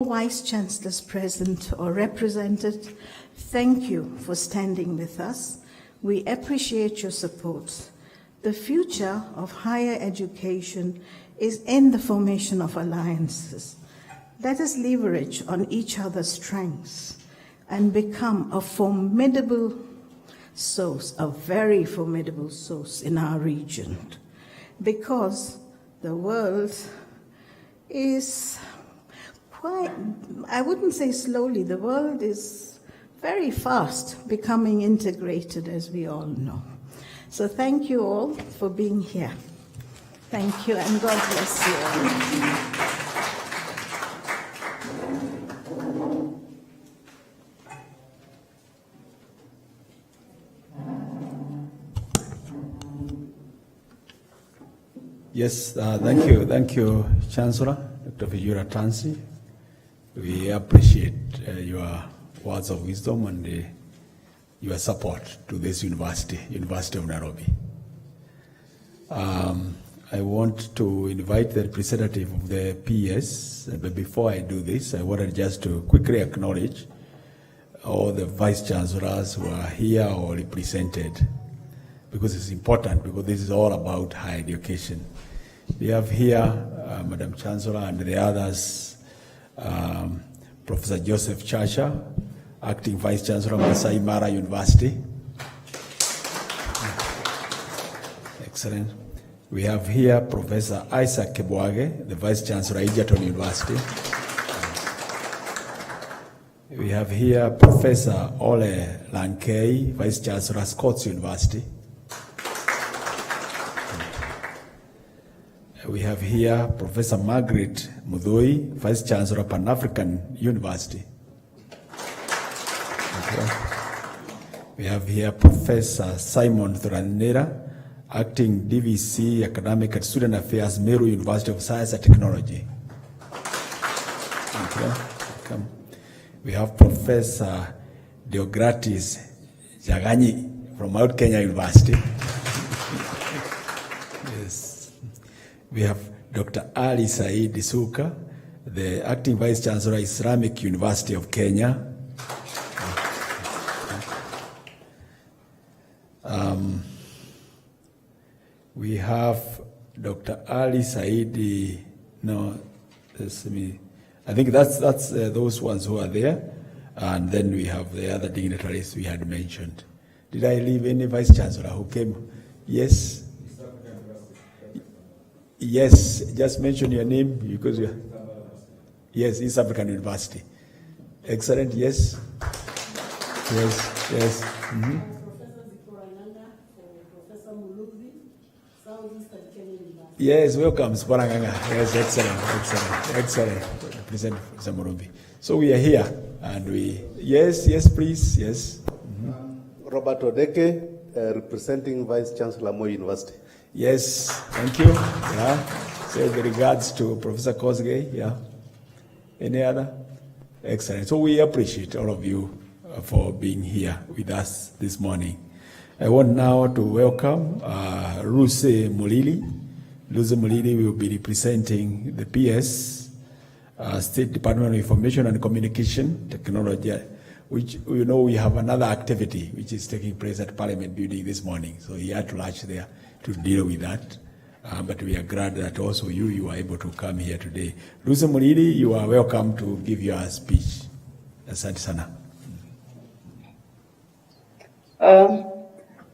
Vice Chancellors present or represented, thank you for standing with us. We appreciate your support. The future of higher education is in the formation of alliances. Let us leverage on each other's strengths and become a formidable source, a very formidable source in our region, because the world is quite, I wouldn't say slowly, the world is very fast becoming integrated, as we all know. So thank you all for being here. Thank you, and God bless you all. Yes, thank you, Chancellor, Dr. Vijura Tansi. We appreciate your words of wisdom and your support to this University of Nairobi. I want to invite the representative of the PS, but before I do this, I wanted just to quickly acknowledge all the Vice Chancellors who are here or represented, because it's important, because this is all about higher education. We have here Madam Chancellor and the others, Professor Joseph Chacha, Acting Vice Chancellor, Masai Mara University. Excellent. We have here Professor Isaac Kebwage, the Vice Chancellor, Egerton University. We have here Professor Ole Lankei, Vice Chancellor, Scots University. We have here Professor Margaret Mudhui, Vice Chancellor, Pan-African University. Okay. We have here Professor Simon Thuranira, Acting DVC Academic and Student Affairs, Meru University of Science and Technology. Okay. Okay. We have Professor Deogratis Jagani from Mount Kenya University. Yes. We have Dr. Ali Said Isuka, the Acting Vice Chancellor, Islamic University of Kenya. We have Dr. Ali Saidi. No, I think that's those ones who are there, and then we have the other dignitaries we had mentioned. Did I leave any Vice Chancellor who came? Yes. Yes, just mention your name because you. Yes, East African University. Excellent. Yes. Yes. Yes. Mm-hmm. Yes, welcome, Sporanganga. Yes, excellent. President Professor Murumbi. So we are here, and yes, please, yes. Mm-hmm. Robert Odeke, representing Vice Chancellor Moi University. Yes, thank you. Yeah. Say the regards to Professor Kosgei. Yeah. Any other? Excellent. So we appreciate all of you for being here with us this morning. I want now to welcome Ruse Mulili. Ruse Mulili will be representing the PS, State Department of Information and Communication Technology, which you know we have another activity which is taking place at Parliament Building this morning. So he had to rush there to deal with that. But we are glad that also you are able to come here today. Ruse Mulili, you are welcome to give your speech. Asante sana.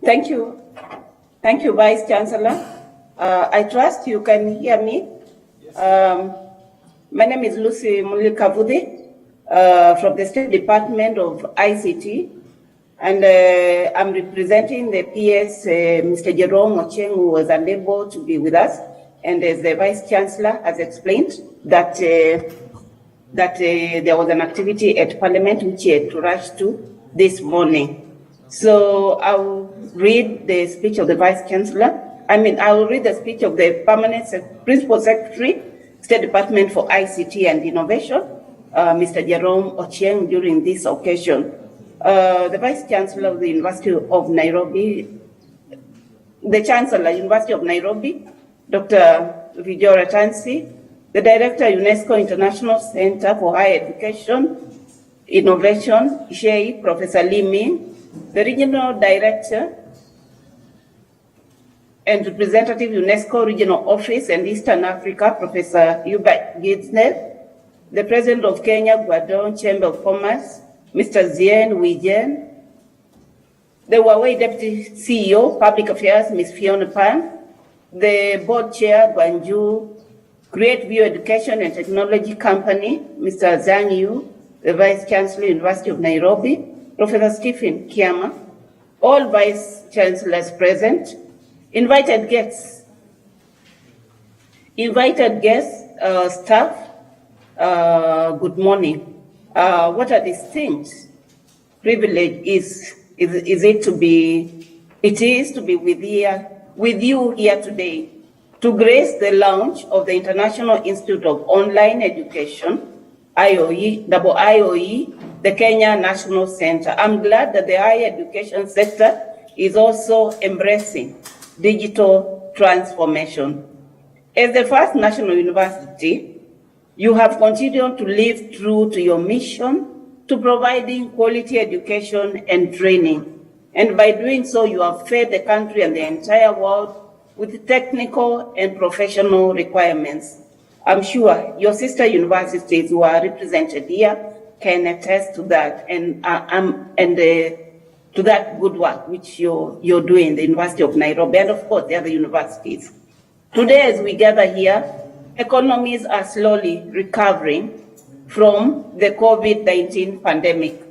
Thank you. Thank you, Vice Chancellor. I trust you can hear me. Yes. My name is Lucy Mulikavude from the State Department of ICT, and I'm representing the PS, Mr. Jerome Ochieng, who was unable to be with us, and as the Vice Chancellor has explained, that there was an activity at Parliament which he had to rush to this morning. So I'll read the speech of the Vice Chancellor. I will read the speech of the Permanent Principal Secretary, State Department for ICT and Innovation, Mr. Jerome Ochieng, during this occasion. The Vice Chancellor of the University of Nairobi, the Chancellor, University of Nairobi, Dr. Vijora Tansi, the Director, UNESCO International Center for Higher Education, Innovation, SHEI, Professor Lee Min, the Regional Director and Representative UNESCO Regional Office and Eastern Africa, Professor Hubert Gidsnell, the President of Kenya Guadon Chamber of Commerce, Mr. Zien Wijen, the Huawei Deputy CEO, Public Affairs, Ms. Fiona Pan, the Board Chair, Gwanju Great View Education and Technology Company, Mr. Zhang Yu, the Vice Chancellor, University of Nairobi, Professor Stephen Kiama, all Vice Chancellors present, invited guests, staff, good morning. What a distinct privilege it is to be with you here today to grace the launch of the International Institute of Online Education, IOE, the Kenya National Center. I'm glad that the higher education sector is also embracing digital transformation. As the first national university, you have continued to live true to your mission to providing quality education and training. And by doing so, you have fed the country and the entire world with technical and professional requirements. I'm sure your sister universities who are represented here can attest to that and to that good work which you're doing, the University of Nairobi, and of course the other universities. Today, as we gather here, economies are slowly recovering from the COVID-19 pandemic.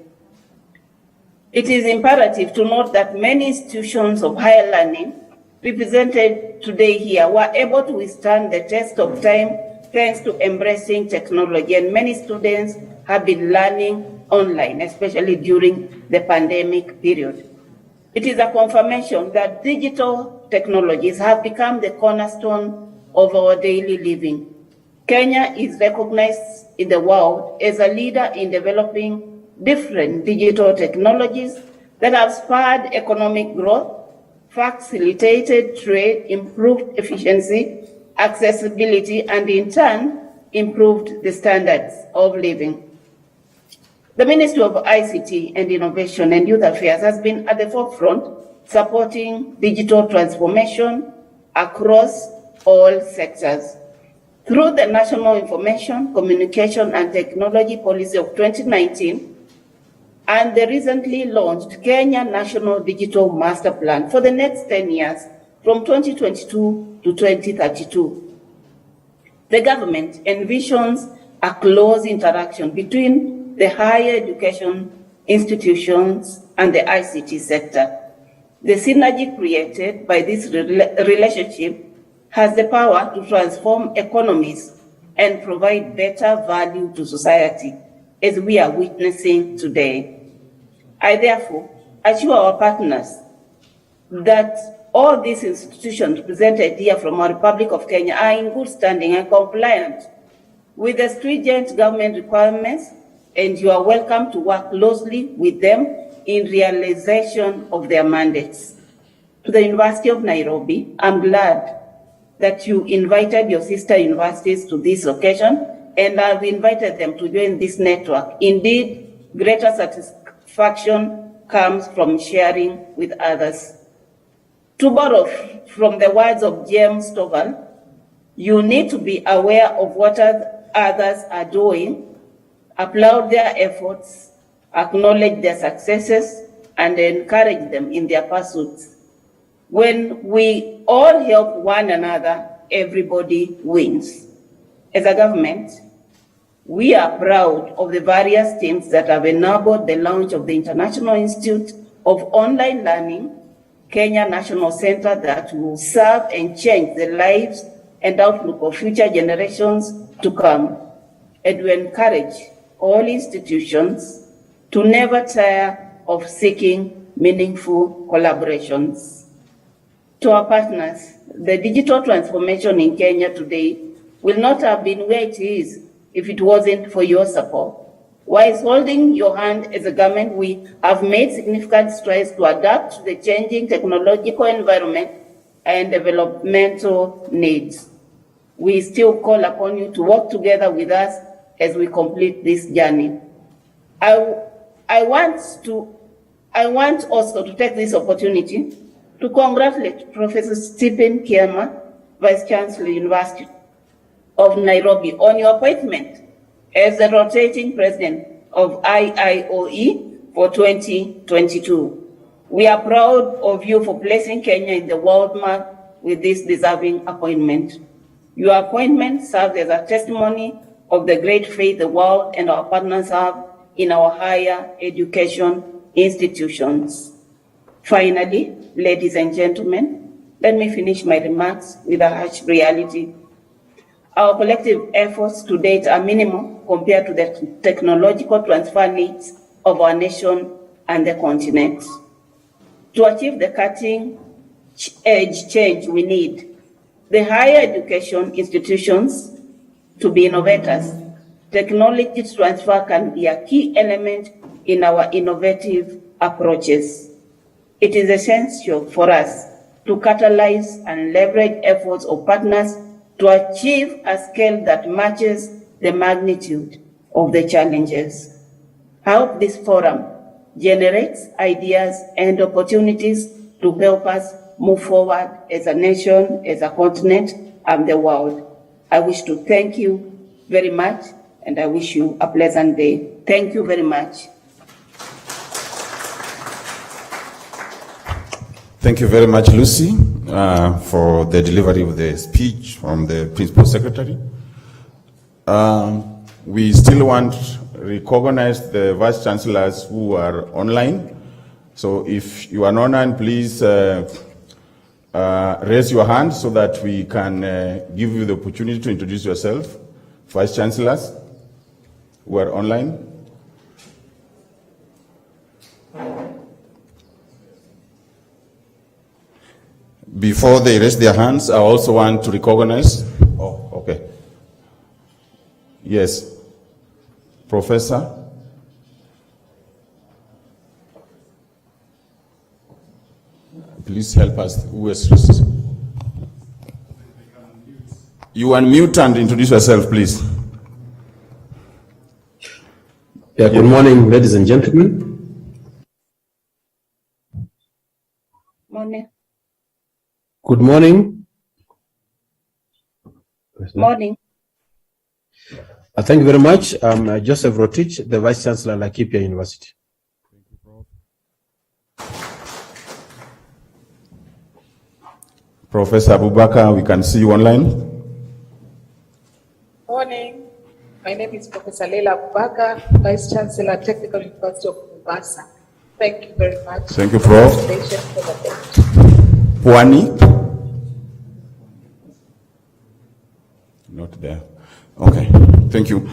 It is imperative to note that many institutions of higher learning represented today here were able to withstand the test of time thanks to embracing technology, and many students have been learning online, especially during the pandemic period. It is a confirmation that digital technologies have become the cornerstone of our daily living. Kenya is recognized in the world as a leader in developing different digital technologies that have spurred economic growth, facilitated trade, improved efficiency, accessibility, and in turn, improved the standards of living. The Ministry of ICT and Innovation and Youth Affairs has been at the forefront supporting digital transformation across all sectors. Through the National Information, Communication and Technology Policy of 2019 and the recently launched Kenya National Digital Master Plan for the next 10 years from 2022 to 2032. The government envisions a close interaction between the higher education institutions and the ICT sector. The synergy created by this relationship has the power to transform economies and provide better value to society, as we are witnessing today. I therefore assure our partners that all these institutions presented here from our Republic of Kenya are in good standing and compliant with the stringent government requirements, and you are welcome to work closely with them in realization of their mandates. To the University of Nairobi, I'm glad that you invited your sister universities to this occasion, and I've invited them to join this network. Indeed, greater satisfaction comes from sharing with others. To borrow from the words of James Stovall, you need to be aware of what others are doing, applaud their efforts, acknowledge their successes, and encourage them in their pursuits. When we all help one another, everybody wins. As a government, we are proud of the various teams that have enabled the launch of the International Institute of Online Learning, Kenya National Center, that will serve and change the lives and outlook of future generations to come. And we encourage all institutions to never tire of seeking meaningful collaborations. To our partners, the digital transformation in Kenya today will not have been where it is if it wasn't for your support. Whilst holding your hand as a government, we have made significant strides to adapt to the changing technological environment and developmental needs. we still call upon you to work together with us as we complete this journey. I want also to take this opportunity to congratulate Professor Stephen Kiama, Vice Chancellor, University of Nairobi, on your appointment as the rotating president of IIOE for 2022. We are proud of you for placing Kenya in the world map with this deserving appointment. Your appointment serves as a testimony of the great faith the world and our partners have in our higher education institutions. Finally, ladies and gentlemen, let me finish my remarks with a harsh reality. Our collective efforts to date are minimal compared to the technological transfer needs of our nation and the continent. To achieve the cutting-edge change we need, the higher education institutions to be innovators. Technology transfer can be a key element in our innovative approaches. It is essential for us to catalyze and leverage efforts of partners to achieve a scale that matches the magnitude of the challenges. I hope this forum generates ideas and opportunities to help us move forward as a nation, as a continent, and the world. I wish to thank you very much, and I wish you a pleasant day. Thank you very much. Thank you very much, Lucy, for the delivery of the speech from the Principal Secretary. We still want to recognize the Vice Chancellors who are online. So if you are online, please raise your hand so that we can give you the opportunity to introduce yourself. Vice Chancellors who are online. Before they raise their hands, I also want to recognize, okay. Yes, Professor. Please help us. Who is first? You unmute and introduce yourself, please. Yeah, good morning, ladies and gentlemen. Morning. Good morning. Morning. Thank you very much. I'm Joseph Rotich, the Vice Chancellor, Laikipia University. Professor Abubakar, we can see you online. Morning. My name is Professor Leila Abubakar, Vice Chancellor, Technical University of Mombasa. Thank you very much. Thank you, Prof. Pwani? Not there. Okay, thank you.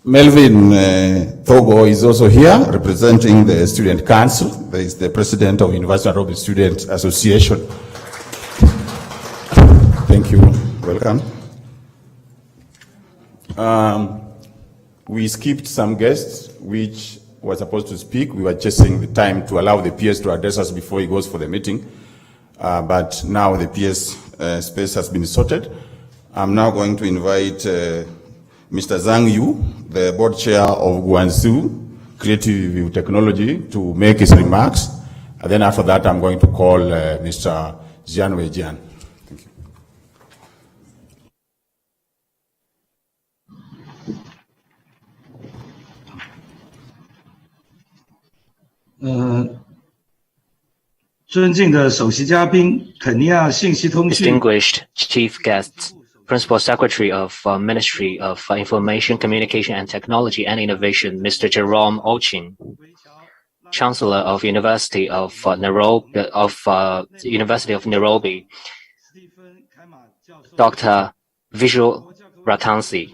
Melvin Thogo is also here, representing the Student Council. He is the President of University of Nairobi Student Association. Thank you. Welcome. We skipped some guests which were supposed to speak. We were chasing the time to allow the PS to address us before he goes for the meeting. But now the PS space has been sorted. I'm now going to invite Mr. Zhang Yu, the board chair of Guangzhou Creative Technology, to make his remarks. And then after that, I'm going to call Mr. Jian Weijian. Thank you. Distinguished chief guests, Principal Secretary of Ministry of Information, Communication and Technology and Innovation, Mr. Jerome Ochin, Chancellor of University of Nairobi, Dr. Vishal Ratansi,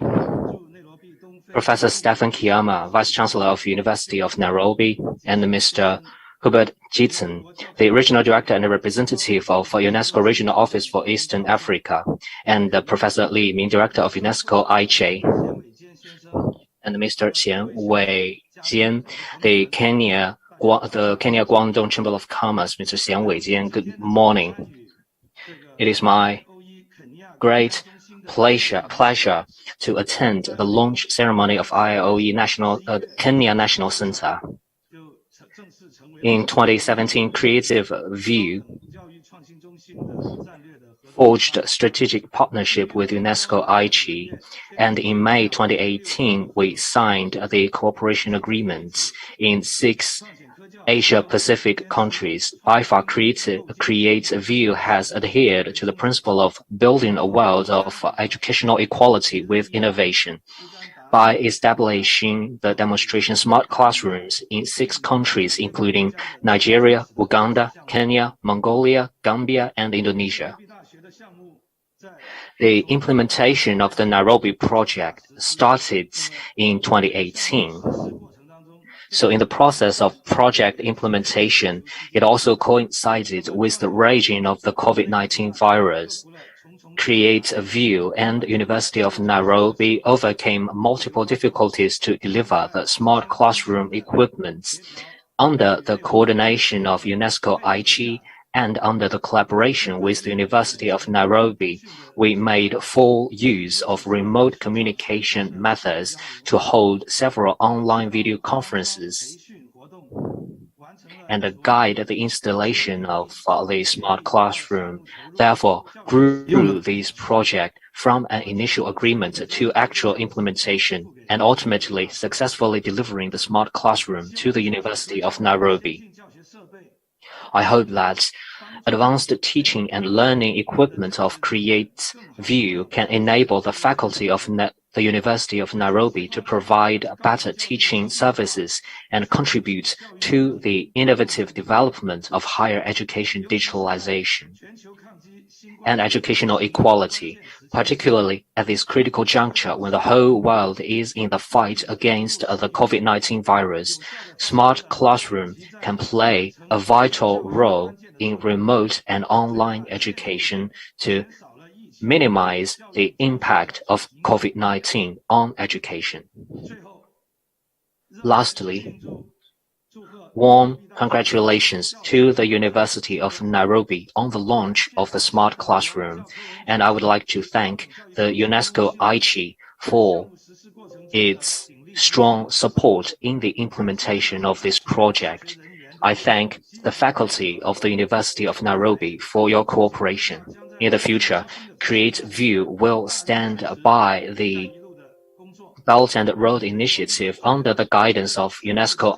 Professor Stephen Kiama, Vice Chancellor of University of Nairobi, and Mr. Hubert Jitsen, the Regional Director and Representative of UNESCO Regional Office for Eastern Africa, and Professor Li Ming, Director of UNESCO IJ, and Mr. Xian Weijian, the Kenya Guangdong Chamber of Commerce, Mr. Xian Weijian. Good morning. It is my great pleasure to attend the launch ceremony of IIOE Kenya National Center. In 2017, Creative View forged a strategic partnership with UNESCO Aichi, and in May 2018, we signed the cooperation agreements in 6 Asia-Pacific countries. By far, Creative View has adhered to the principle of building a world of educational equality with innovation. By establishing the demonstration smart classrooms in 6 countries, including Nigeria, Uganda, Kenya, Mongolia, Gambia, and Indonesia. The implementation of the Nairobi project started in 2018. So in the process of project implementation, it also coincided with the raging of the COVID-19 virus. Creative View and University of Nairobi overcame multiple difficulties to deliver the smart classroom equipment. Under the coordination of UNESCO Aichi and under the collaboration with the University of Nairobi, we made full use of remote communication methods to hold several online video conferences and guide the installation of the smart classroom. Therefore, grew this project from an initial agreement to actual implementation and ultimately successfully delivering the smart classroom to the University of Nairobi. I hope that advanced teaching and learning equipment of Creative View can enable the faculty of the University of Nairobi to provide better teaching services and contribute to the innovative development of higher education digitalization and educational equality, particularly at this critical juncture when the whole world is in the fight against the COVID-19 virus. Smart classroom can play a vital role in remote and online education to minimize the impact of COVID-19 on education. Lastly, warm congratulations to the University of Nairobi on the launch of the smart classroom, and I would like to thank the UNESCO Aichi for its strong support in the implementation of this project. I thank the faculty of the University of Nairobi for your cooperation. In the future, Creative View will stand by the Belt and Road Initiative under the guidance of UNESCO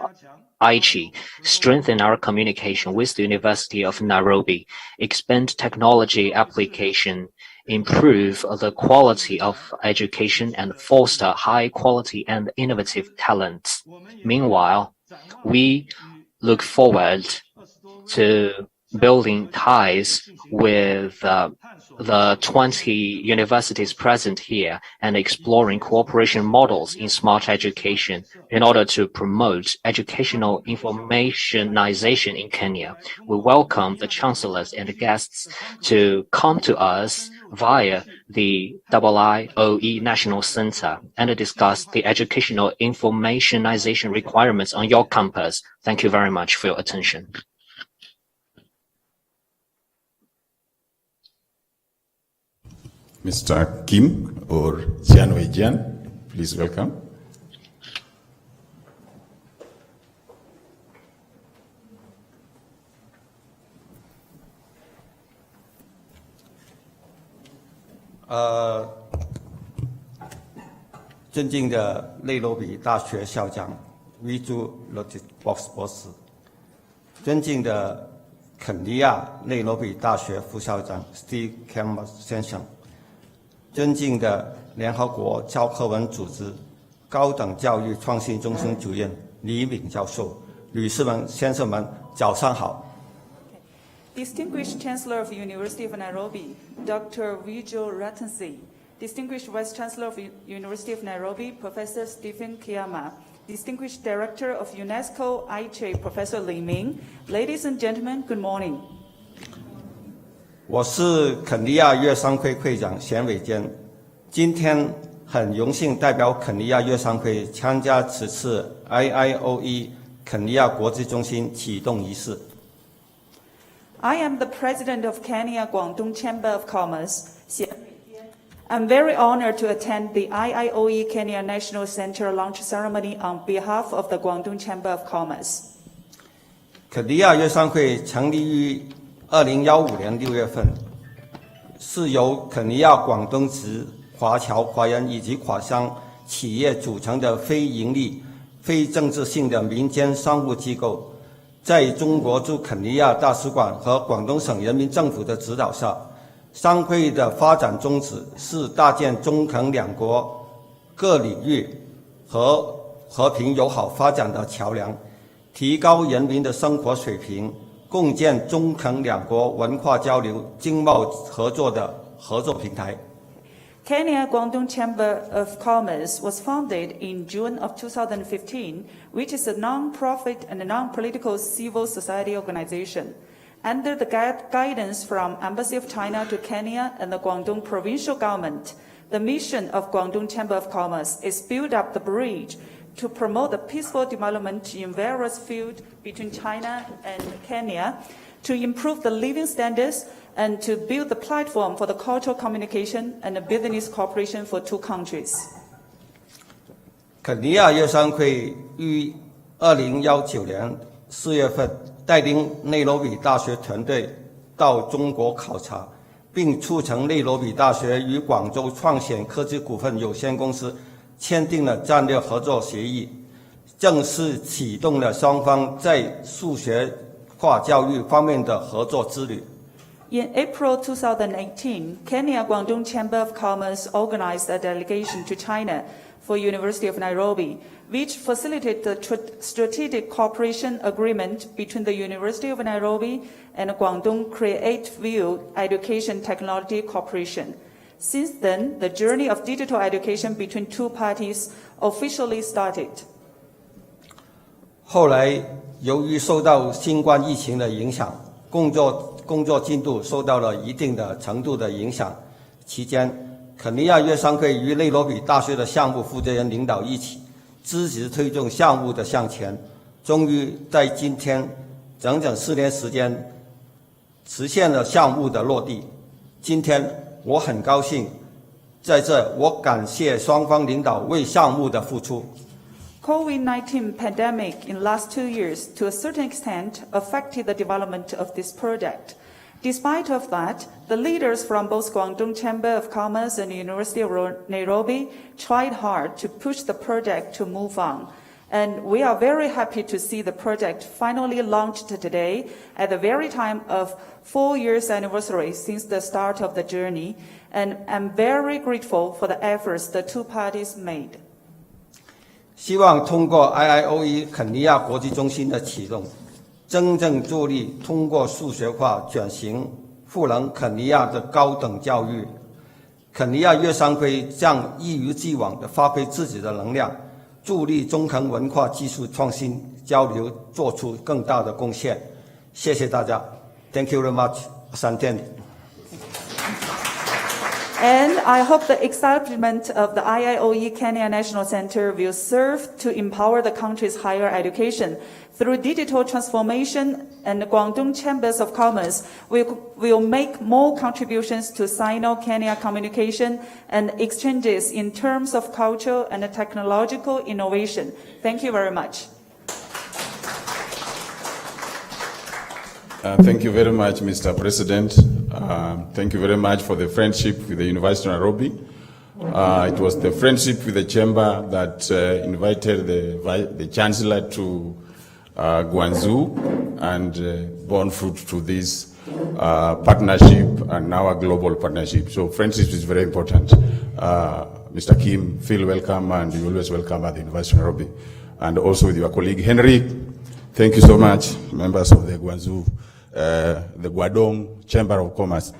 Aichi, strengthen our communication with the University of Nairobi, expand technology application, improve the quality of education, and foster high quality and innovative talents. Meanwhile, we look forward to building ties with the 20 universities present here and exploring cooperation models in smart education in order to promote educational informationization in Kenya. We welcome the chancellors and the guests to come to us via the IIOE National Center and discuss the educational informationization requirements on your campus. Thank you very much for your attention. Mr. Kim or Jian Weijian, please welcome.尊敬的内罗毕大学校长维朱罗蒂博士，尊敬的肯尼亚内罗毕大学副校长 Steve Campbell 先生，尊敬的联合国教科文组织高等教育创新中心主任李敏教授，女士们、先生们，早上好。Distinguished Chancellor of the University of Nairobi, Dr. Vijay Ratansi, Distinguished Vice Chancellor of the University of Nairobi, Professor Stephen Kiyama, Distinguished Director of UNESCO Aichi, Professor Li Ming, ladies and gentlemen, good morning. 我是肯尼亚乐商会会长贤伟坚，今天很荣幸代表肯尼亚乐商会参加此次 IIOE 肯尼亚国际中心启动仪式。I am the president of Kenya Guangdong Chamber of Commerce. I'm very honored to attend the IIOE Kenya National Center launch ceremony on behalf of the Guangdong Chamber of Commerce. 肯尼亚粤商会成立于2015年6月份，是由肯尼亚广东籍华侨、华人以及华商企业组成的非营利、非政治性的民间商务机构，在中国驻肯尼亚大使馆和广东省人民政府的指导下，商会的发展宗旨是搭建中肯两国各领域和平友好发展的桥梁，提高人民的生活水平，共建中肯两国文化交流、经贸合作的合作平台。Kenya Guangdong Chamber of Commerce was founded in June of 2015, which is a non-profit and a non-political civil society organization. Under the guidance from Embassy of China to Kenya and the Guangdong provincial government, the mission of Guangdong Chamber of Commerce is build up the bridge to promote the peaceful development in various fields between China and Kenya, to improve the living standards, and to build the platform for the cultural communication and the business cooperation for two countries. 肯尼亚粤商会于2019年4月份带领内罗毕大学团队到中国考察，并促成内罗毕大学与广州创显科技股份有限公司签订了战略合作协议，正式启动了双方在数学化教育方面的合作之旅。In April 2018, Kenya Guangdong Chamber of Commerce organized a delegation to China for University of Nairobi, which facilitated the strategic cooperation agreement between the University of Nairobi and Guangdong Creative Education Technology Corporation. Since then, the journey of digital education between two parties officially started. 后来，由于受到新冠疫情的影响，工作进度受到了一定的程度的影响。期间，肯尼亚粤商会与内罗毕大学的项目负责人领导一起，积极推动项目的向前，终于在今天整整4年时间，实现了项目的落地。今天我很高兴，在这我感谢双方领导为项目的付出。COVID-19 pandemic in last 2 years, to a certain extent, affected the development of this project. Despite of that, the leaders from both Guangdong Chamber of Commerce and the University of Nairobi tried hard to push the project to move on. And we are very happy to see the project finally launched today at the very time of 4 years anniversary since the start of the journey. And I'm very grateful for the efforts the two parties made. 希望通过 IIOE 肯尼亚国际中心的启动，真正助力通过数学化转型赋能肯尼亚的高等教育。肯尼亚粤商会将一如既往地发挥自己的能量，助力中肯文化技术创新交流，做出更大的贡献。谢谢大家 ，Thank you very much， Asanteni。And I hope the establishment of the IIOE Kenya National Center will serve to empower the country's higher education through digital transformation, and the Guangdong Chambers of Commerce will make more contributions to Sino-Kenya communication and exchanges in terms of cultural and technological innovation. Thank you very much. Thank you very much, Mr. President. Thank you very much for the friendship with the University of Nairobi. It was the friendship with the Chamber that invited the Chancellor to Guangzhou and borne fruit to this partnership and now a global partnership. So friendship is very important. Mr. Kim, feel welcome, and you're always welcome at the University of Nairobi. And also with your colleague Henry, thank you so much, members of the Guangzhou, the Guangdong Chamber of Commerce.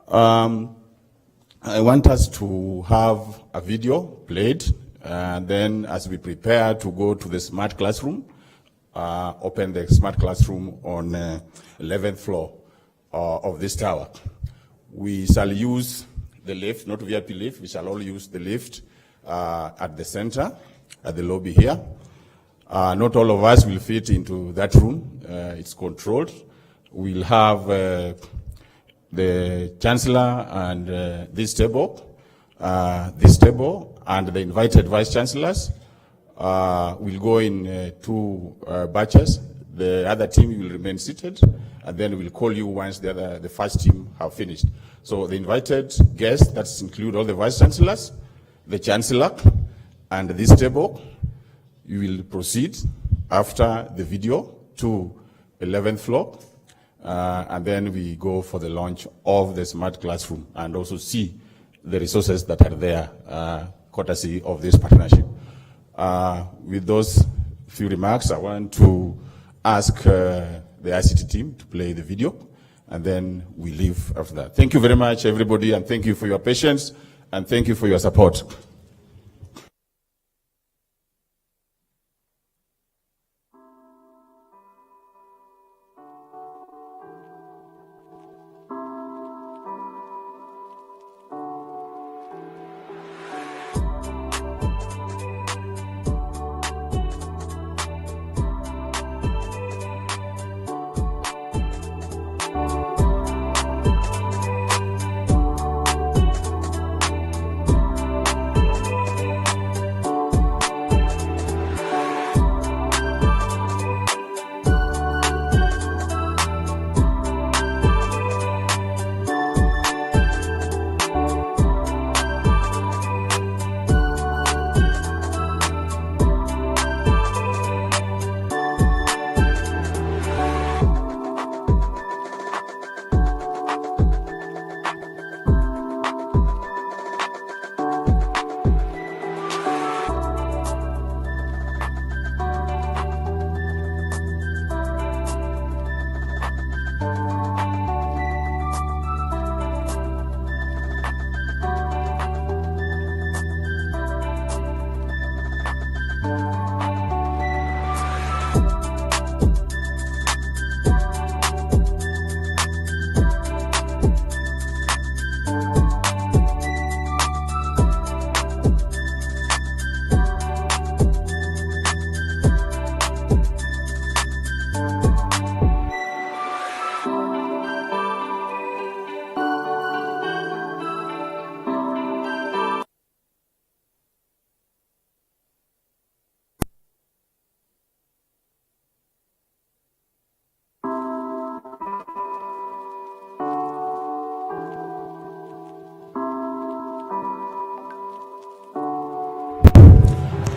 I want us to have a video played, and then as we prepare to go to the smart classroom, open the smart classroom on 11th floor of this tower. We shall use the lift, not VIP lift, we shall all use the lift at the center, at the lobby here. Not all of us will fit into that room. It's controlled. we'll have the Chancellor and this table, and the invited Vice Chancellors will go in two batches. The other team will remain seated, and then we'll call you once the first team have finished. So the invited guests, that include all the Vice Chancellors, the Chancellor, and this table, you will proceed after the video to 11th floor, and then we go for the launch of the smart classroom and also see the resources that are there, courtesy of this partnership. With those few remarks, I want to ask the ICT team to play the video, and then we leave after that. Thank you very much, everybody, and thank you for your patience, and thank you for your support.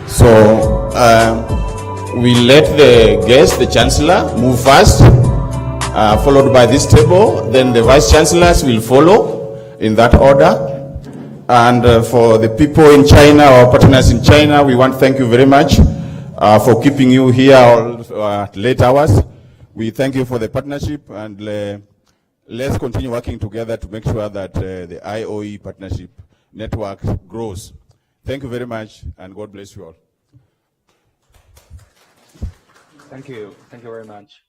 So we let the guest, the Chancellor, move first, followed by this table. Then the Vice Chancellors will follow in that order. And for the people in China, our partners in China, we want to thank you very much for keeping you here at late hours. We thank you for the partnership, and let's continue working together to make sure that the IOE partnership network grows. Thank you very much, and God bless you all. Thank you. Thank you very much.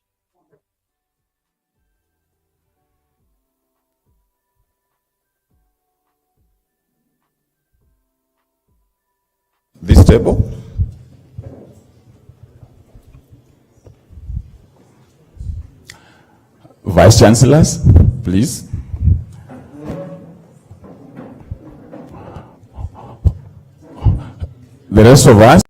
This table. Vice Chancellors, please. The rest of us.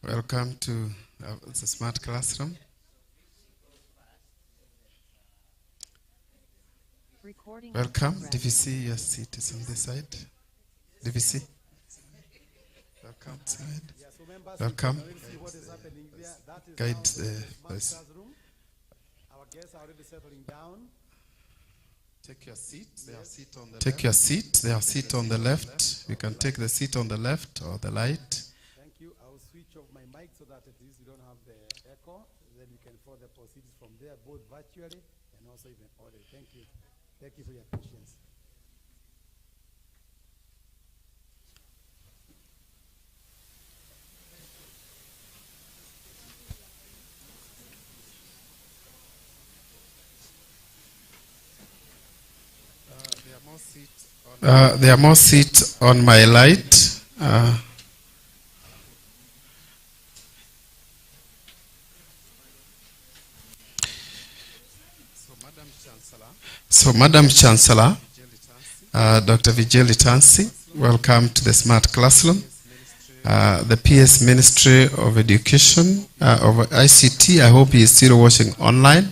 Welcome to the Smart Classroom. Welcome. DVC, your seat is on this side. DVC. Welcome side. Welcome. Guide the voice. Our guests are already settling down. Take your seat. They are seat on the left. Take your seat. They are seat on the left. You can take the seat on the left or the right. Thank you. I will switch off my mic so that at least you don't have the echo. Then you can follow the proceedings from there, both virtually and also even orally. Thank you. Thank you for your patience. There are more seats on my right. So, Madam Chancellor, Dr. Vijay Tansi, welcome to the Smart Classroom. The PS Ministry of Education, of ICT, I hope he is still watching online.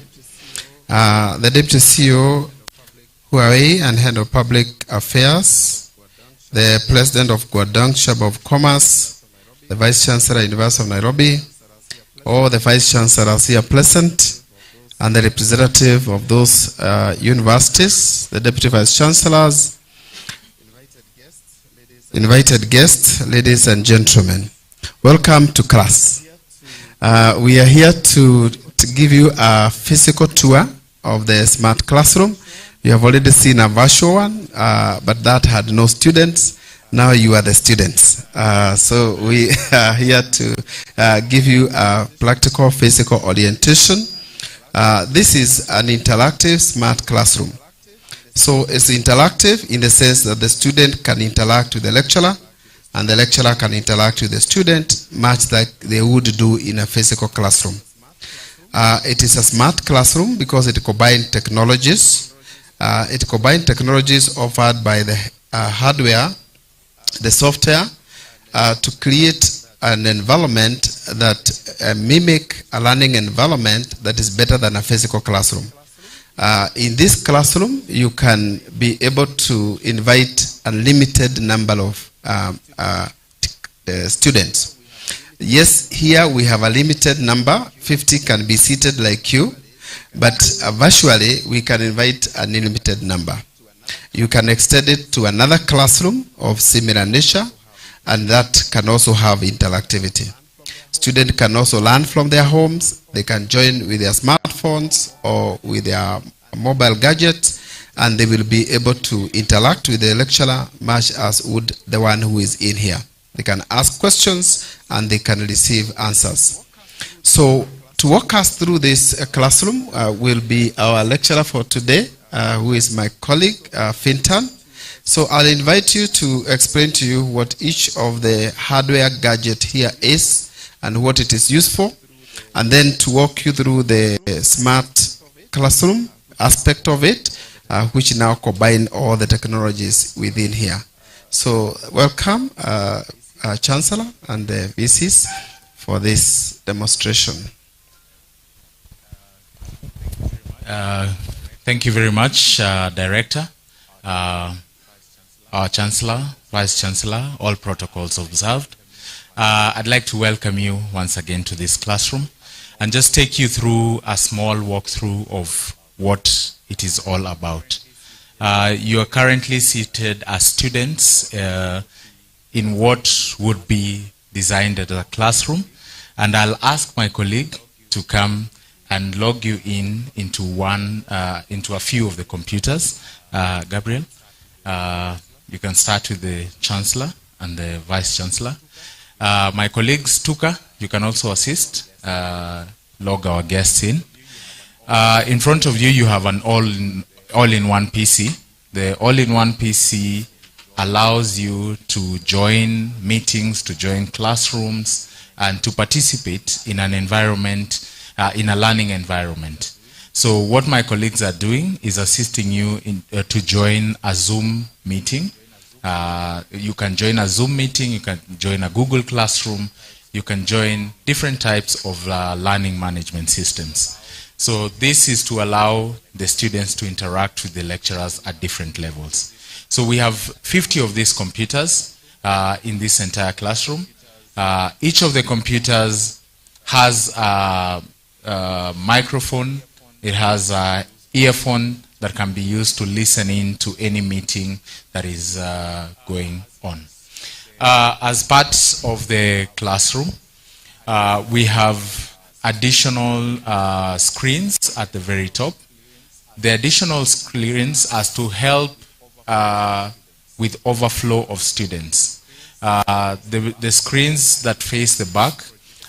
The Deputy CEO, Huawei and Head of Public Affairs, the President of Guadang Chamber of Commerce, the Vice Chancellor, University of Nairobi, all the Vice Chancellors here present, and the representative of those universities, the Deputy Vice Chancellors, invited guests, ladies and gentlemen. Welcome to class. We are here to give you a physical tour of the Smart Classroom. You have already seen a virtual one, but that had no students. Now you are the students. So we are here to give you a practical physical orientation. This is an interactive smart classroom. So it's interactive in the sense that the student can interact with the lecturer and the lecturer can interact with the student much like they would do in a physical classroom. It is a smart classroom because it combines technologies. It combines technologies offered by the hardware, the software, to create an environment that mimic a learning environment that is better than a physical classroom. In this classroom, you can be able to invite a limited number of students. Yes, here we have a limited number, 50 can be seated like you, but virtually we can invite an unlimited number. You can extend it to another classroom of similar nature, and that can also have interactivity. Students can also learn from their homes. They can join with their smartphones or with their mobile gadgets, and they will be able to interact with the lecturer much as would the one who is in here. They can ask questions and they can receive answers. So to walk us through this classroom will be our lecturer for today, who is my colleague, Fintan. So I'll invite you to explain to you what each of the hardware gadget here is and what it is used for, and then to walk you through the smart classroom aspect of it, which now combine all the technologies within here. So welcome, Chancellor and the VCs for this demonstration. Thank you very much, Director, our Chancellor, Vice Chancellor, all protocols observed. I'd like to welcome you once again to this classroom and just take you through a small walkthrough of what it is all about. You are currently seated as students in what would be designed as a classroom, and I'll ask my colleague to come and log you into a few of the computers. Gabriel, you can start with the Chancellor and the Vice Chancellor. My colleagues, Tuka, you can also assist, log our guests in. In front of you, you have an all-in-one PC. The all-in-one PC allows you to join meetings, to join classrooms, and to participate in an environment, in a learning environment. So what my colleagues are doing is assisting you to join a Zoom meeting. You can join a Zoom meeting, you can join a Google Classroom, you can join different types of learning management systems. So this is to allow the students to interact with the lecturers at different levels. So we have 50 of these computers in this entire classroom. Each of the computers has a microphone, it has an earphone that can be used to listen in to any meeting that is going on. As part of the classroom, we have additional screens at the very top. The additional screens are to help with overflow of students. The screens that face the back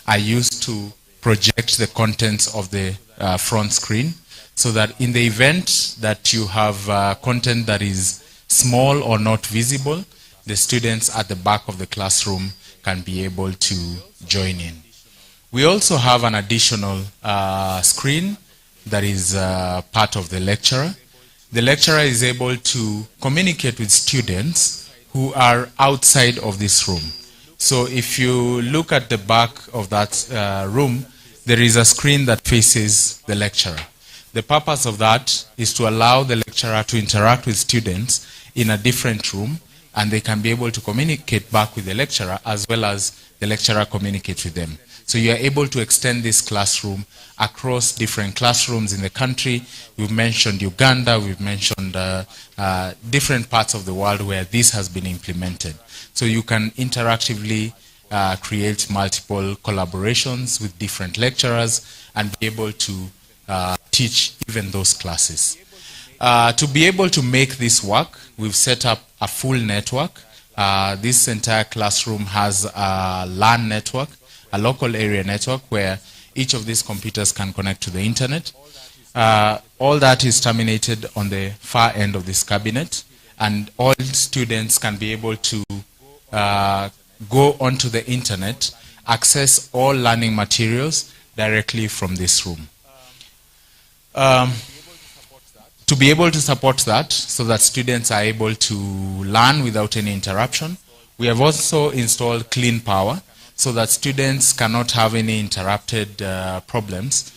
are used to project the contents of the front screen, so that in the event that you have content that is small or not visible, the students at the back of the classroom can be able to join in. We also have an additional screen that is part of the lecturer. The lecturer is able to communicate with students who are outside of this room. So if you look at the back of that room, there is a screen that faces the lecturer. The purpose of that is to allow the lecturer to interact with students in a different room, and they can be able to communicate back with the lecturer as well as the lecturer communicate with them. So you are able to extend this classroom across different classrooms in the country. We've mentioned Uganda, we've mentioned different parts of the world where this has been implemented. So you can interactively create multiple collaborations with different lecturers and be able to teach even those classes. To be able to make this work, we've set up a full network. This entire classroom has a LAN network, a local area network, where each of these computers can connect to the internet. All that is terminated on the far end of this cabinet, and all students can be able to go onto the internet, access all learning materials directly from this room. To be able to support that, so that students are able to learn without any interruption, we have also installed clean power, so that students cannot have any interrupted problems.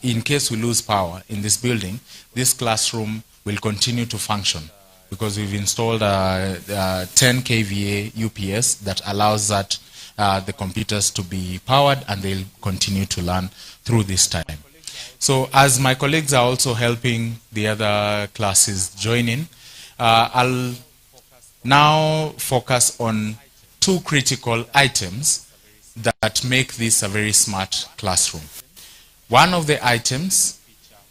In case we lose power in this building, this classroom will continue to function, because we've installed a 10 kVA UPS that allows that the computers to be powered, and they'll continue to learn through this time. So as my colleagues are also helping the other classes join in, I'll now focus on two critical items that make this a very smart classroom. One of the items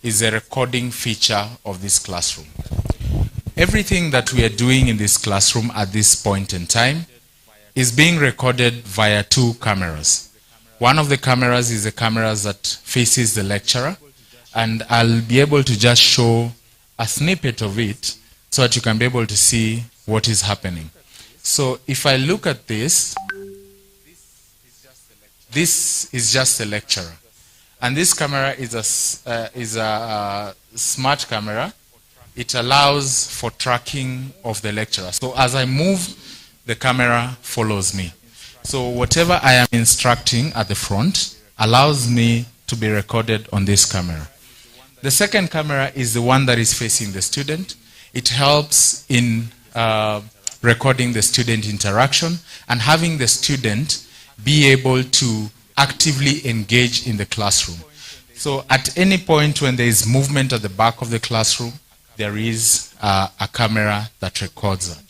is the recording feature of this classroom. Everything that we are doing in this classroom at this point in time is being recorded via two cameras. One of the cameras is the cameras that faces the lecturer, and I'll be able to just show a snippet of it so that you can be able to see what is happening. So if I look at this is just the lecturer. And this camera is a smart camera. It allows for tracking of the lecturer. So as I move, the camera follows me. So whatever I am instructing at the front allows me to be recorded on this camera. The second camera is the one that is facing the student. It helps in recording the student interaction and having the student be able to actively engage in the classroom. So at any point when there is movement at the back of the classroom, there is a camera that records that.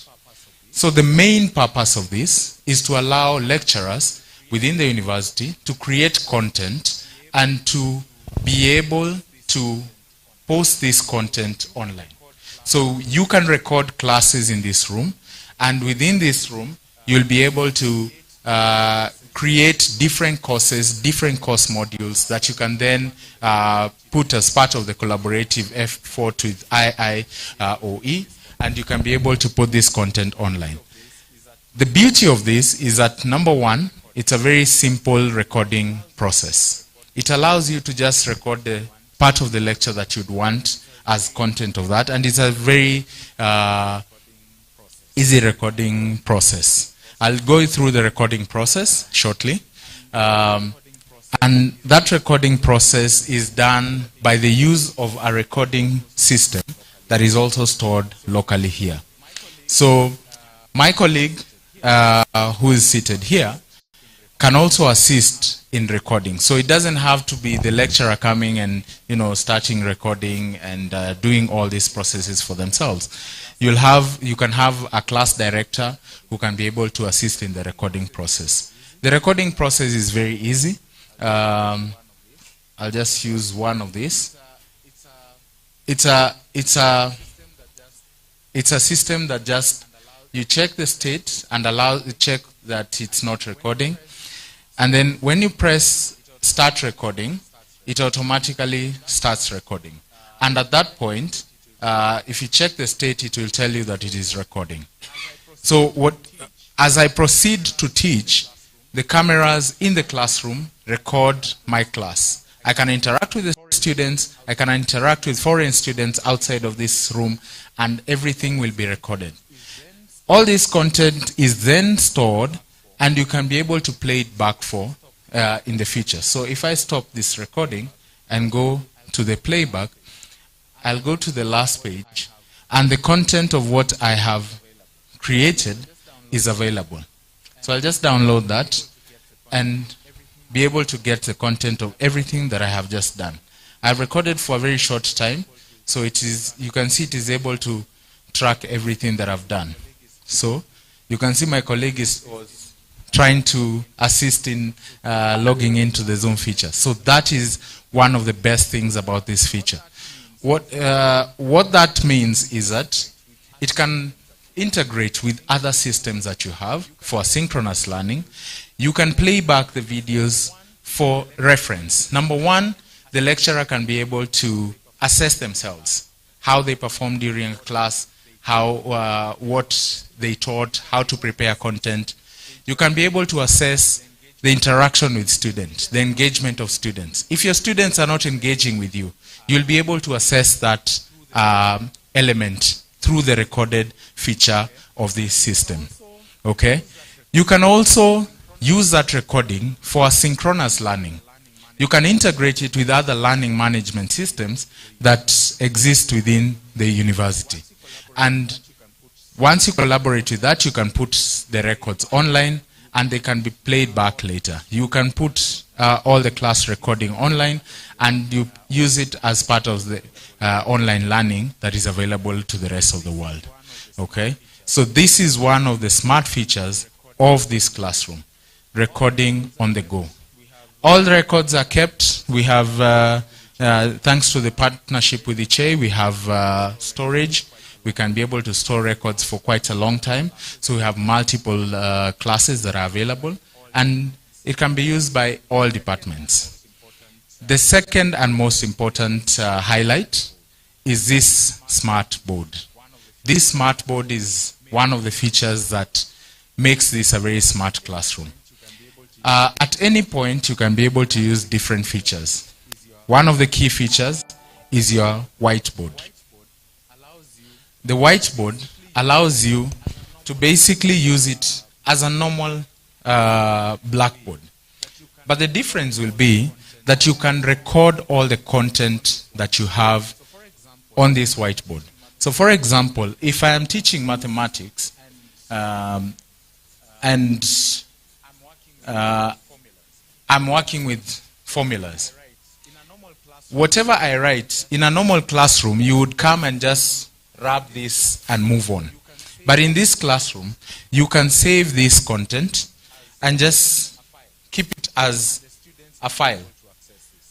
So the main purpose of this is to allow lecturers within the university to create content and to be able to post this content online. So you can record classes in this room, and within this room, you'll be able to create different courses, different course modules that you can then put as part of the collaborative effort with IIOE, and you can be able to put this content online. The beauty of this is that, number one, it's a very simple recording process. It allows you to just record the part of the lecture that you'd want as content of that, and it's a very easy recording process. I'll go through the recording process shortly. And that recording process is done by the use of a recording system that is also stored locally here. So my colleague, who is seated here, can also assist in recording. So it doesn't have to be the lecturer coming and starting recording and doing all these processes for themselves. You can have a class director who can be able to assist in the recording process. The recording process is very easy. I'll just use one of these. It's a system that just you check the state and check that it's not recording. And then when you press start recording, it automatically starts recording. And at that point, if you check the state, it will tell you that it is recording. So as I proceed to teach, the cameras in the classroom record my class. I can interact with the students, I can interact with foreign students outside of this room, and everything will be recorded. All this content is then stored, and you can be able to play it back in the future. So if I stop this recording and go to the playback, I'll go to the last page, and the content of what I have created is available. So I'll just download that and be able to get the content of everything that I have just done. I've recorded for a very short time, so you can see it is able to track everything that I've done. So you can see my colleague was trying to assist in logging into the Zoom feature. So that is one of the best things about this feature. What that means is that it can integrate with other systems that you have for synchronous learning. You can play back the videos for reference. Number one, the lecturer can be able to assess themselves, how they performed during a class, what they taught, how to prepare content. You can be able to assess the interaction with students, the engagement of students. If your students are not engaging with you, you'll be able to assess that element through the recorded feature of this system. Okay? You can also use that recording for synchronous learning. You can integrate it with other learning management systems that exist within the university. And once you collaborate with that, you can put the records online and they can be played back later. You can put all the class recording online and you use it as part of the online learning that is available to the rest of the world. Okay? So this is one of the smart features of this classroom, recording on the go. All the records are kept. We have, thanks to the partnership with ICHE, we have storage. We can be able to store records for quite a long time. So we have multiple classes that are available, and it can be used by all departments. The second and most important highlight is this smart board. This smart board is one of the features that makes this a very smart classroom. At any point, you can be able to use different features. One of the key features is your whiteboard. The whiteboard allows you to basically use it as a normal blackboard. But the difference will be that you can record all the content that you have on this whiteboard. So for example, if I am teaching mathematics and I'm working with formulas, whatever I write in a normal classroom, you would come and just rub this and move on. But in this classroom, you can save this content and just keep it as a file,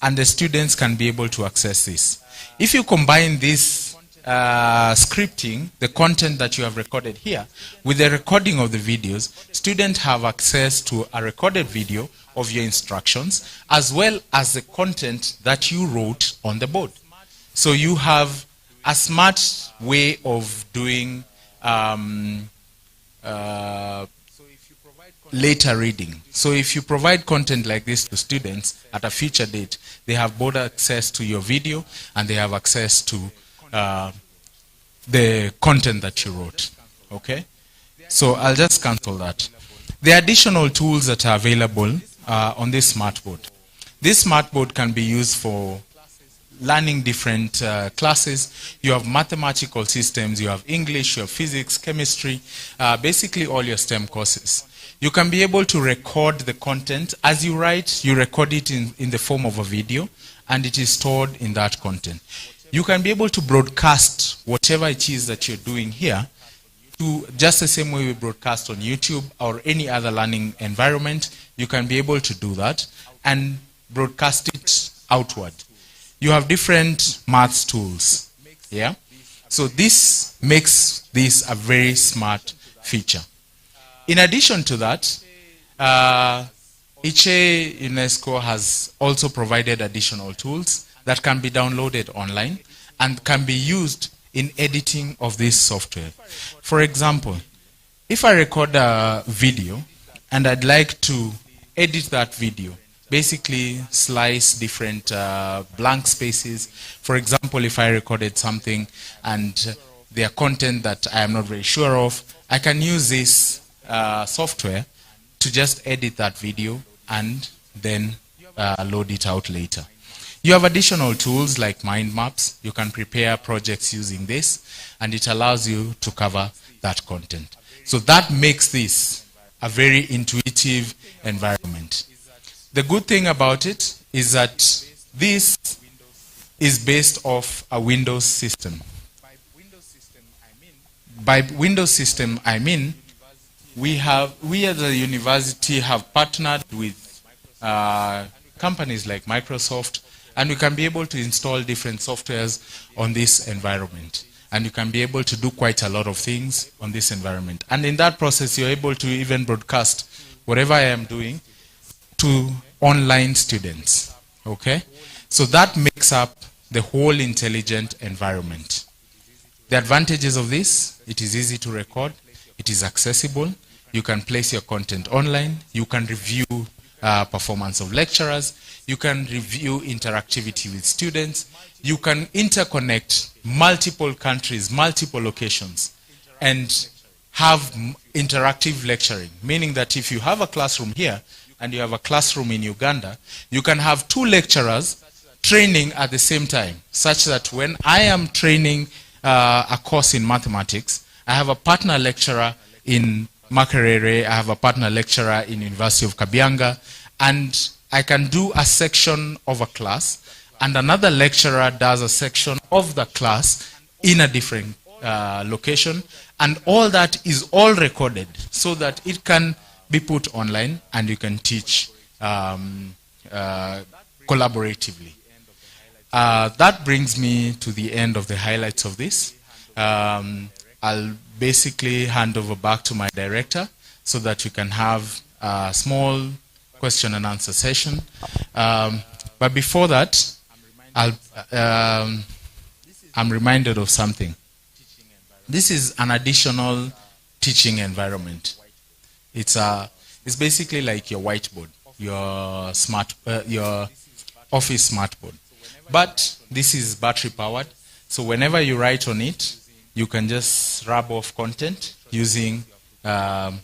and the students can be able to access this. If you combine this scripting the content that you have recorded here. With the recording of the videos, students have access to a recorded video of your instructions as well as the content that you wrote on the board. So you have a smart way of doing later reading. So if you provide content like this to students at a future date, they have both access to your video and they have access to the content that you wrote. Okay? So I'll just cancel that. The additional tools that are available on this smart board. This smart board can be used for learning different classes. You have mathematical systems, you have English, you have physics, chemistry, basically all your STEM courses. You can be able to record the content. As you write, you record it in the form of a video, and it is stored in that content. You can be able to broadcast whatever it is that you're doing here to just the same way we broadcast on YouTube or any other learning environment. You can be able to do that and broadcast it outward. You have different maths tools. Yeah? So this makes this a very smart feature. In addition to that, ICHE UNESCO has also provided additional tools that can be downloaded online and can be used in editing of this software. For example, if I record a video and I'd like to edit that video, basically slice different blank spaces. For example, if I recorded something and there are content that I am not very sure of, I can use this software to just edit that video and then load it out later. You have additional tools like mind maps. You can prepare projects using this, and it allows you to cover that content. So that makes this a very intuitive environment. The good thing about it is that this is based off a Windows system. By Windows system, I mean we as a university have partnered with companies like Microsoft, and we can be able to install different softwares on this environment. And you can be able to do quite a lot of things on this environment. And in that process, you're able to even broadcast whatever I am doing to online students. Okay? So that makes up the whole intelligent environment. The advantages of this: it is easy to record, it is accessible, you can place your content online, you can review performance of lecturers, you can review interactivity with students, you can interconnect multiple countries, multiple locations, and have interactive lecturing, meaning that if you have a classroom here and you have a classroom in Uganda, you can have two lecturers training at the same time, such that when I am training a course in mathematics, I have a partner lecturer in Makerere, I have a partner lecturer in University of Kabianga, and I can do a section of a class, and another lecturer does a section of the class in a different location, and all that is all recorded so that it can be put online and you can teach collaboratively. That brings me to the end of the highlights of this. I'll basically hand over back to my director so that we can have a small question and answer session. But before that, I'm reminded of something. This is an additional teaching environment. It's basically like your whiteboard, your office smartboard. But this is battery powered, so whenever you write on it, you can just rub off content using an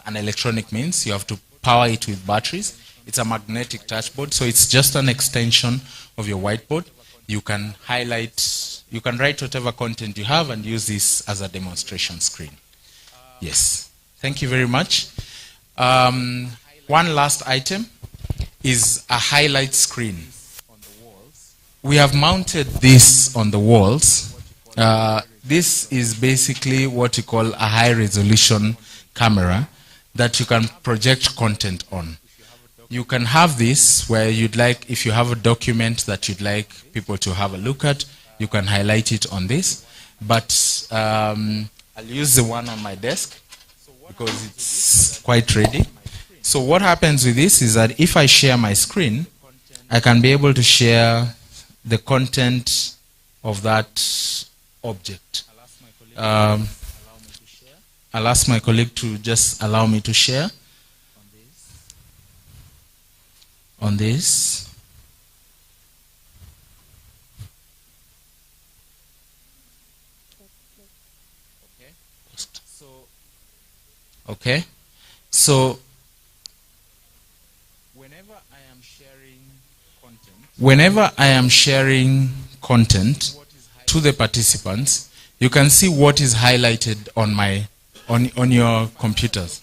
electronic means. You have to power it with batteries. It's a magnetic touchboard, so it's just an extension of your whiteboard. You can highlight, you can write whatever content you have and use this as a demonstration screen. Yes, thank you very much. One last item is a highlight screen. We have mounted this on the walls. This is basically what you call a high resolution camera that you can project content on. You can have this where you'd like, if you have a document that you'd like people to have a look at, you can highlight it on this. but I'll use the one on my desk because it's quite ready. So what happens with this is that if I share my screen, I can be able to share the content of that object. I'll ask my colleague to just allow me to share on this. Okay, so whenever I am sharing content to the participants, you can see what is highlighted on your computers.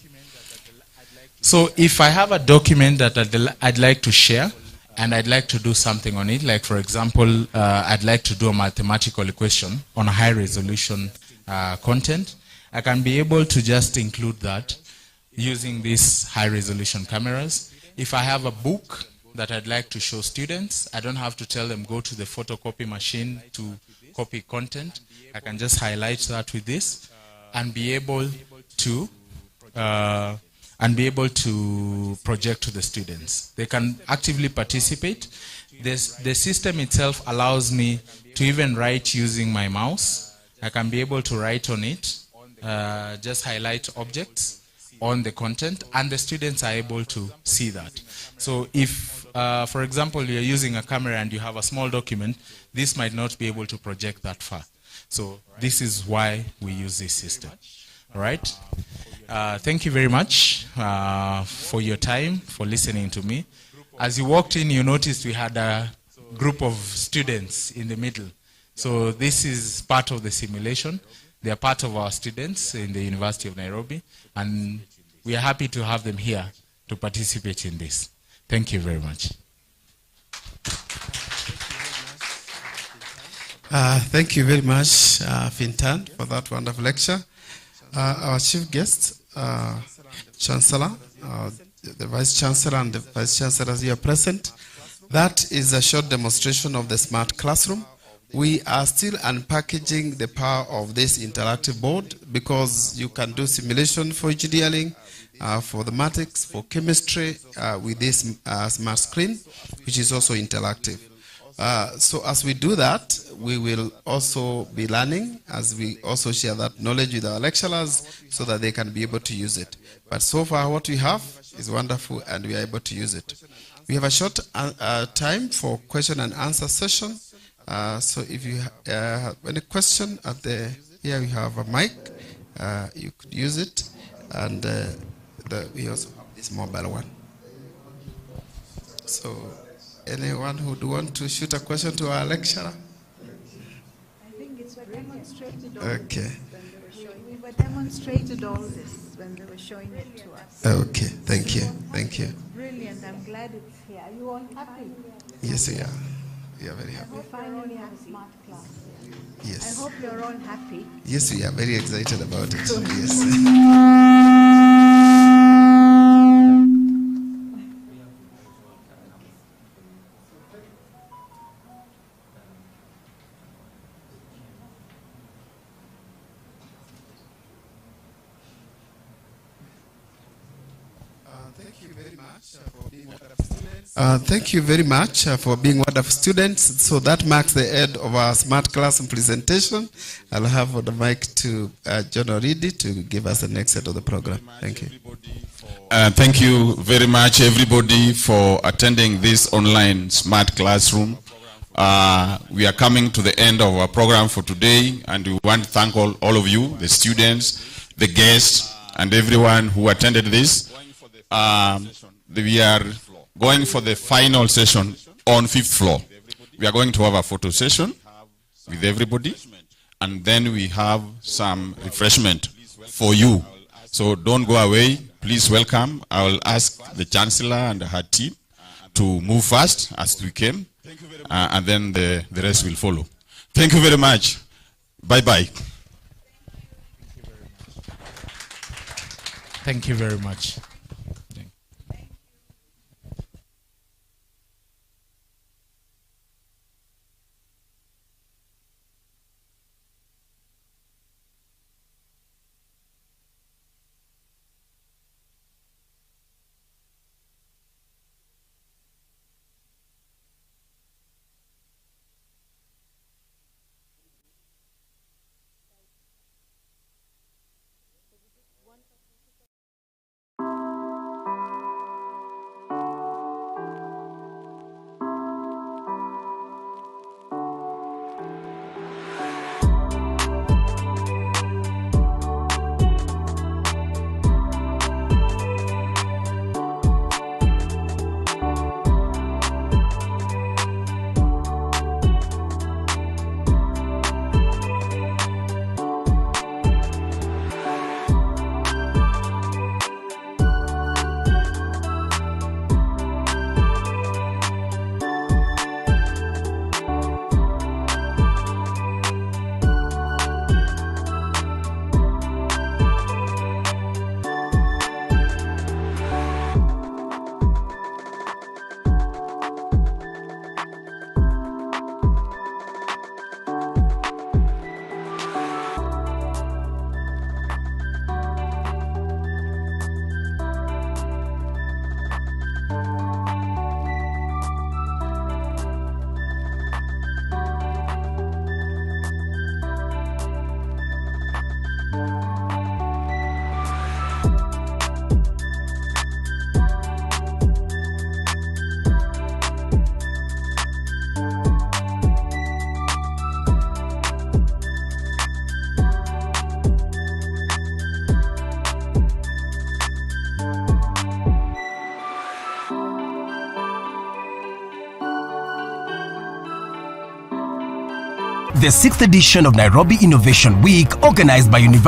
So if I have a document that I'd like to share and I'd like to do something on it, like for example, I'd like to do a mathematical equation on a high resolution content, I can be able to just include that using these high resolution cameras. If I have a book that I'd like to show students, I don't have to tell them go to the photocopy machine to copy content. I can just highlight that with this and be able to project to the students. They can actively participate. The system itself allows me to even write using my mouse. I can be able to write on it, just highlight objects on the content, and the students are able to see that. So if, for example, you're using a camera and you have a small document, this might not be able to project that far. So this is why we use this system. All right? Thank you very much for your time, for listening to me. As you walked in, you noticed we had a group of students in the middle. So this is part of the simulation. They are part of our students in the University of Nairobi, and we are happy to have them here to participate in this. Thank you very much. Thank you very much, Fintan, for that wonderful lecture. Our chief guest, Chancellor, the Vice Chancellor and the Vice Chancellors here present. That is a short demonstration of the smart classroom. We are still unpackaging the power of this interactive board because you can do simulation for engineering, for mathematics, for chemistry with this smart screen, which is also interactive. So as we do that, we will also be learning as we also share that knowledge with our lecturers so that they can be able to use it. But so far what we have is wonderful and we are able to use it. We have a short time for question and answer session. So if you have any question here we have a mic, you could use it, and we also have this mobile one. So anyone who would want to shoot a question to our lecturer? I think it's demonstrated. Okay. We were demonstrated all this when they were showing it to us. Okay, thank you, thank you. Brilliant, I'm glad it's here. Are you all happy? Yes, we are. We are very happy. We finally have a smart class. Yes. I hope you're all happy. Yes, we are very excited about it. Yes. Thank you very much for being wonderful students. So that marks the end of our smart classroom presentation. I'll have on the mic to John Oridi to give us the next set of the program. Thank you. Thank you very much, everybody, for attending this online smart classroom. We are coming to the end of our program for today, and we want to thank all of you, the students, the guests, and everyone who attended this. We are going for the final session on 5th floor. We are going to have a photo session with everybody, and then we have some refreshment for you. So don't go away. Please welcome. I will ask the Chancellor and her team to move fast as we came, and then the rest will follow. Thank you very much. Bye-bye. Thank you very much. The 6th edition of Nairobi Innovation Week, organized by University